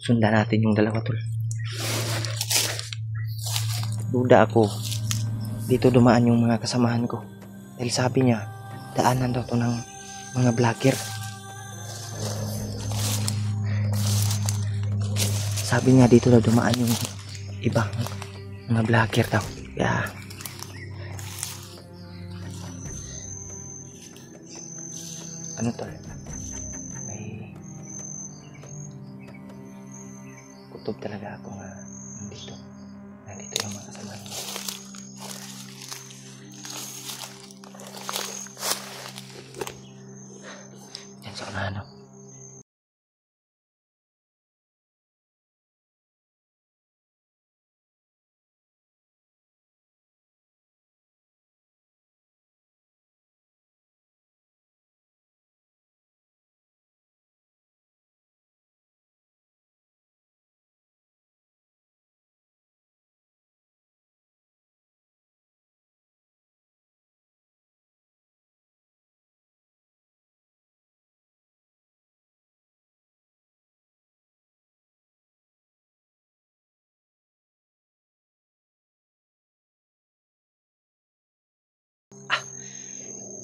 Sundan natin yung dalawa, tol. Duda ako. Dito dumaan yung mga kasamahan ko. Dahil sabi niya, daanan daw to ng mga vlogger. Sabi niya dito daw dumaan yung ibang mga vlogger daw. Kaya ano tol? May kutob talaga ako nga nandito. Nandito yung mga kasamahan ko. Yan sa unahan, no?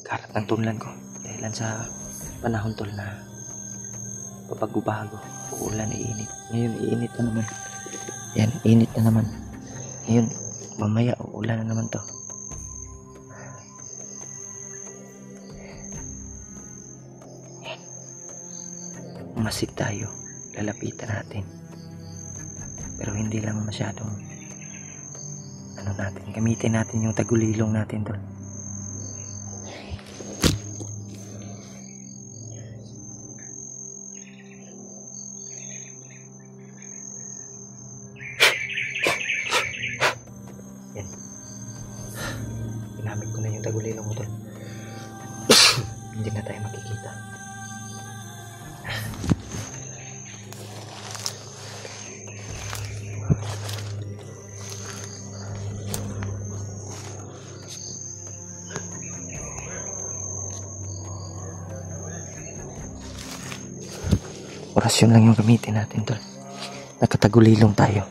Karat ng tunlan ko dahilan sa panahon tol na pabago-bago, uulan, iinit. Ngayon iinit na naman. Yan, init na naman. Ngayon mamaya uulan na naman to. Yan. Masid tayo, lalapitan natin, pero hindi lang masyadong ano natin, gamitin natin yung tagulilong natin tol. Yan. Ginamit ko na yung tagulilong mo tol. Hindi na tayo makikita. Orasyon lang yung gamitin natin tol. Nakatagulilong tayo.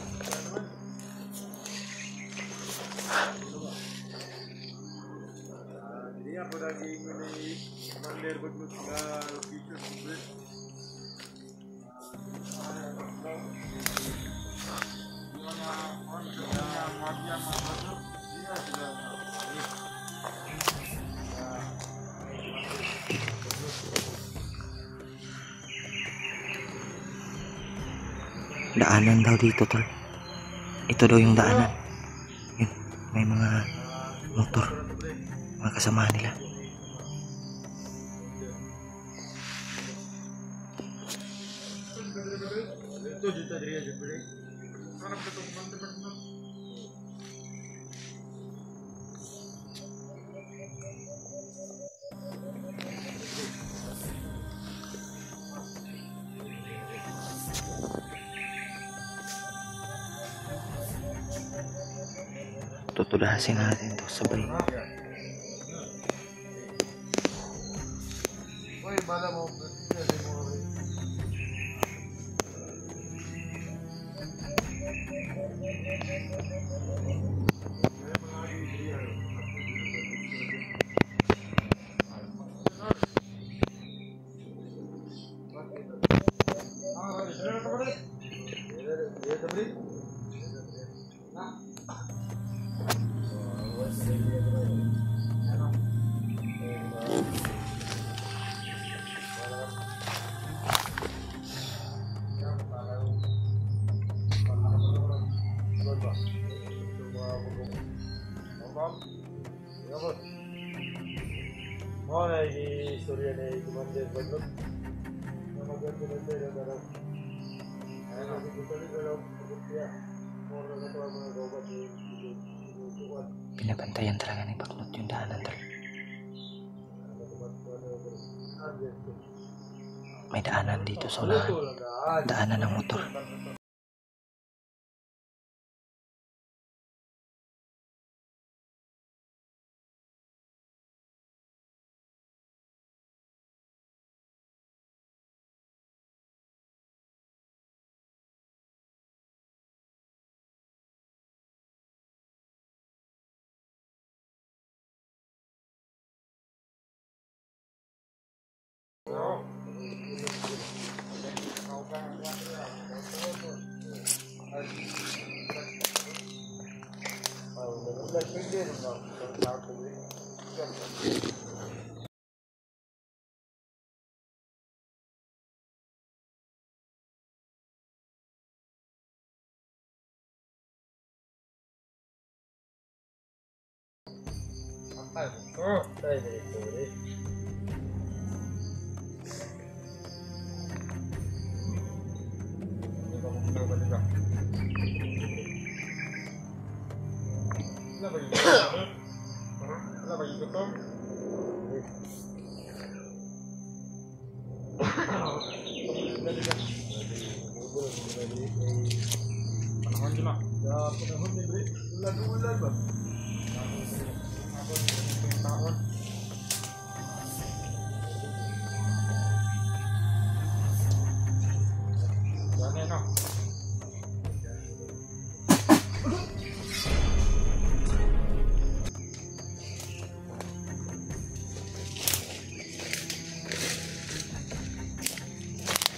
Daanan daw dito tol. Ito daw yung daanan. Yun, may mga motor, mga kasama nila. Tutudasin natin to sabay. Pinabantayan talaga ni Baknot yung daanan tol. May daanan dito sa unahan. Daanan ng motor.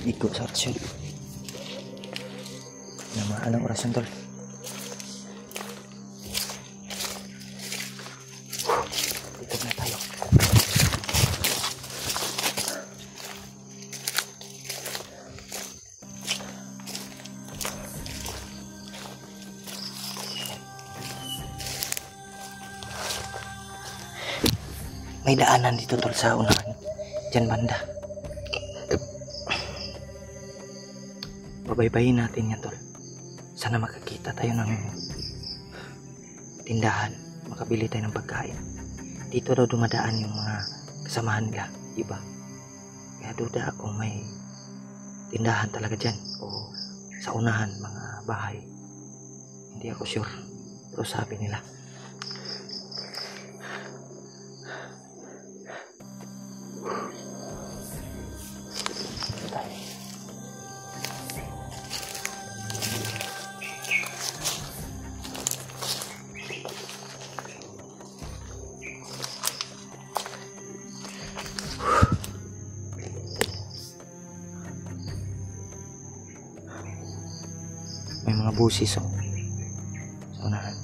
Iko sa action. Namaan ang orasan tol. Ikot na tayo. May daanan dito tol sa unahan. Diyan banda. Babaybayin natin yan tol. Sana makakita tayo ng tindahan, makabili tayo ng pagkain. Dito daw dumadaan yung mga kasamahan nila, iba. Kaya duda kung may tindahan talaga dyan o sa unahan mga bahay. Hindi ako sure, pero sabi nila. May mga busis sa unahan.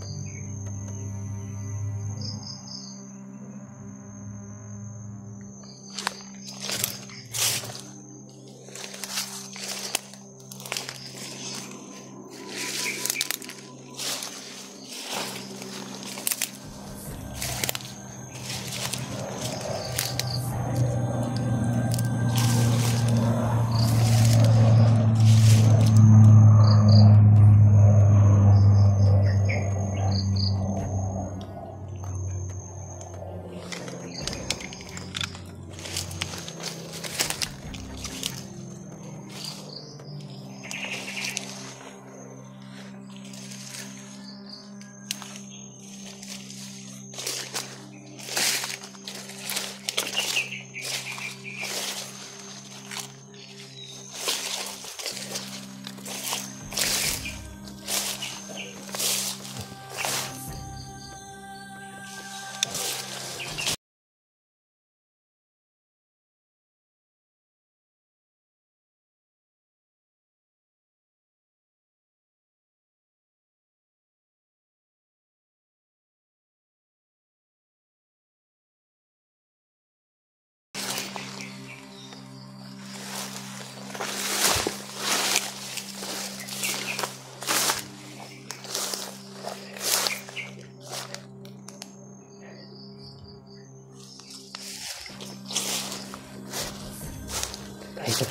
Ito.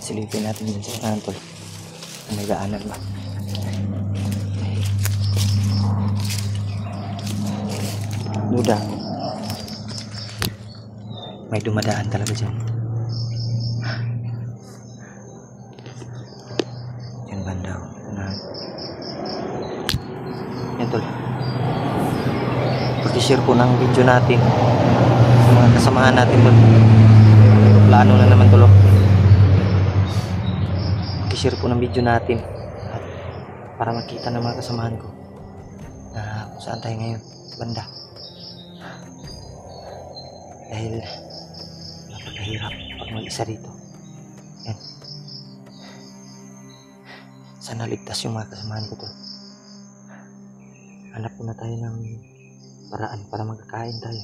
Silipin natin din sa kanan tol. May daanan ba? Duda. May dumadaan talaga dyan. Yan banda. Yan tol. Pag-share po ng video natin sa mga kasamahan natin tol. Plano na naman tol. pag-share po ng video natin at para makita ng mga kasamahan ko na kung saan tayo ngayon banda, dahil napakahirap pag mag-isa rito. Yan, sana ligtas yung mga kasamahan ko tol. Hanap muna tayo ng paraan para magkakain tayo.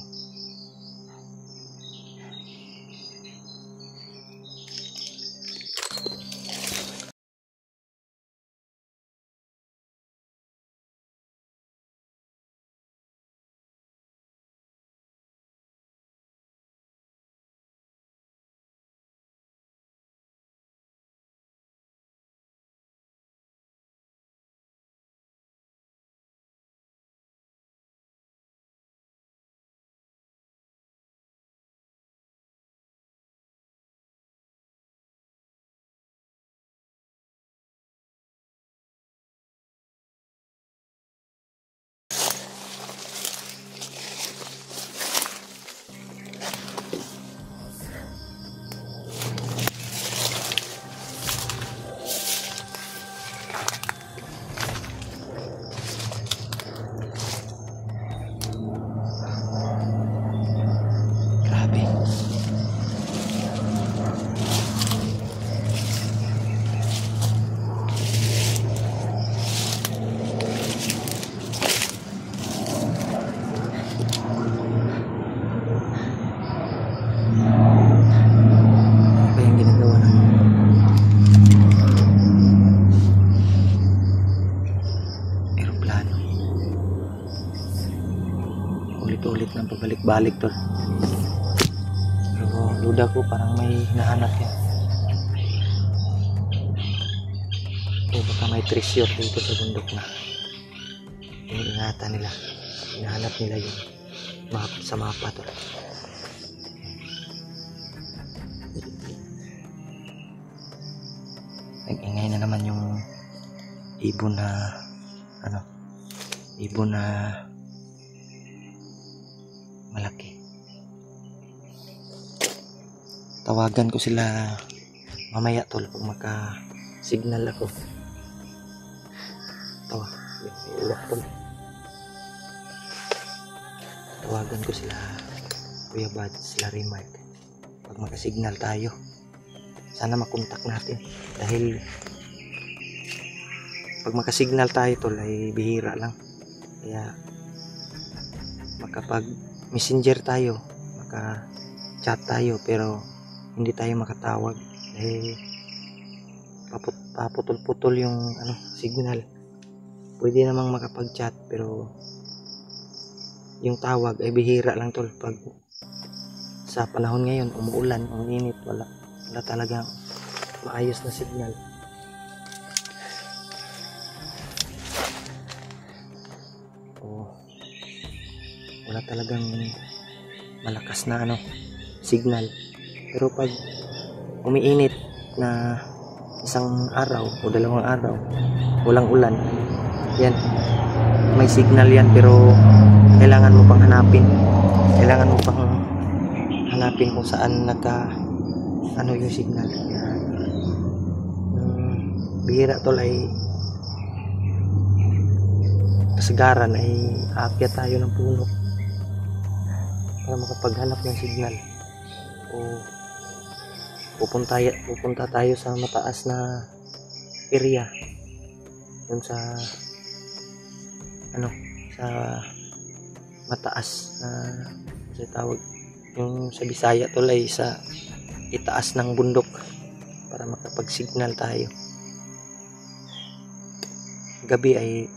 Ulit-ulit ng pabalik-balik tol. Pero duda ko parang may hinahanap yan. O baka may treasure dito sa bundok na iniingatan nila. Hinahanap nila yung map sa mapa tol. Nag-ingay na naman yung ibon na ibon na malaki. Tawagan ko sila mamaya tol kung maka-signal ako. Iulak tol. Tawagan ko sila Kuya Bad, sila Remark pag maka-signal tayo. Sana makontak natin dahil pag maka-signal tayo tol ay bihira lang. Kaya makapag messenger tayo, maka-chat tayo pero hindi tayo makatawag dahil paputol-putol yung signal. Pwede namang makapag-chat pero yung tawag ay bihira lang tol. Pag sa panahon ngayon umuulan, ang init, wala talagang maayos na signal. Wala talagang malakas na signal. Pero pag umiinit na isang araw o dalawang araw, walang ulan, yan, may signal yan. Pero kailangan mo pang hanapin. Kailangan mo pang hanapin kung saan yung signal. Yan. Bihira tol ay kasagaran ay aakyat tayo ng puno para makapaghanap ng signal o pupunta tayo sa mataas na area dun sa sa mataas na tawag yung sa Bisaya tol ay sa itaas ng bundok para makapag-signal tayo. Gabi ay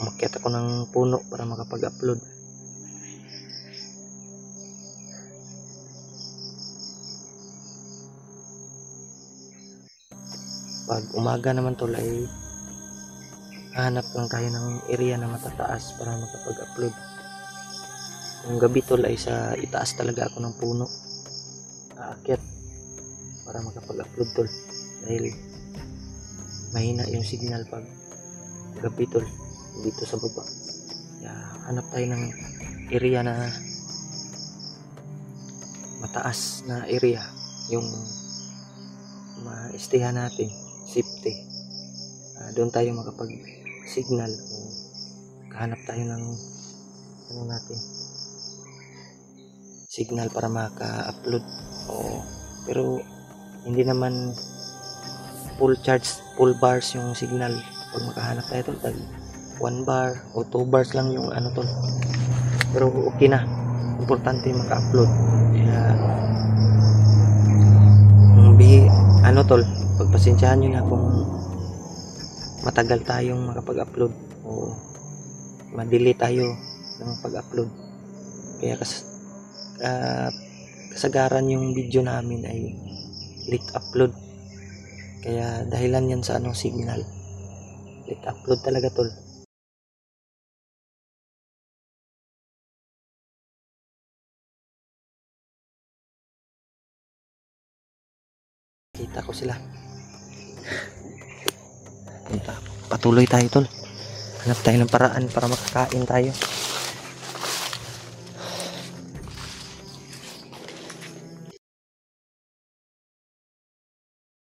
umakyat ako ng puno para makapag-upload. Pag umaga naman tol ay hanap lang tayo ng area na matataas para makapag-upload. Kung gabi tol ay sa itaas talaga ako ng puno aakyat para makapag-upload tol dahil mahina yung signal pag gabi tol dito sa baba. Kaya hanap tayo ng area na mataas na area yung ma-istayan natin safety. Doon tayo makapag signal o kahanap tayo ng ano natin, signal para maka-upload. Pero hindi naman full charge, full bars yung signal. Pag makahanap tayo tol, tag 1 bar o 2 bars lang yung ano tol, pero okay na, importante maka-upload. Kaya ano tol, pagpasensyahan nyo na kung matagal tayong makapag-upload o ma-delay tayo ng pag-upload. Kaya kasagaran yung video namin ay late upload. Kaya dahilan yan sa signal. Late upload talaga tol. Kita ko sila. Patuloy tayo tol. Hanap tayo ng paraan para makakain tayo.